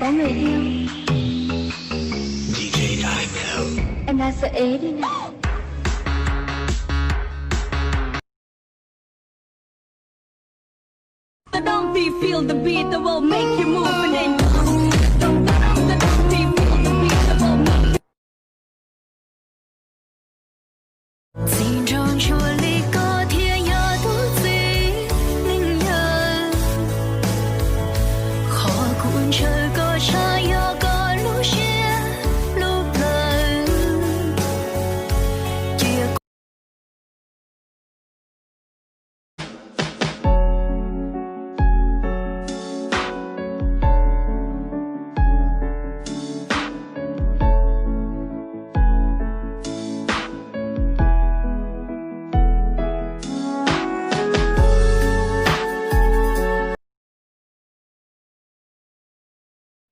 có người yêu. DJ Diamond. Em đang sợ ế đi nè. Don't be feel the beat that will make you move and then don't be feel the beat that will make xin trong chùa ly có thiên nhớ thuốc gì linh nhân khó cuốn trời có cha yo có lúc chia lúc lần chia.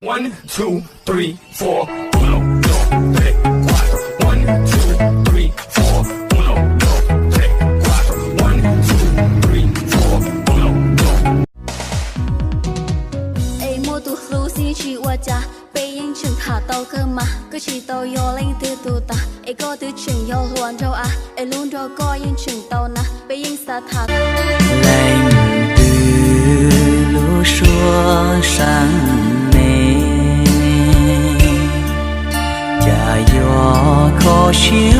One, two, three, four. Uno, dos, tres, cuatro. One, two, three, four. Uno, dos, tres, cuatro. One, two, three, four. Uno, dos. Ê mua tu lu xin chỉ qua cha, bây yên chừng thả tàu cơ mà, cứ chỉ tàu yo lên từ tu ta, ê có từ chừng yo luồn đâu à, ê luôn đâu có yên chừng tàu na, bây yên sa thả. Lành từ lũ xua sang cha yo khó chia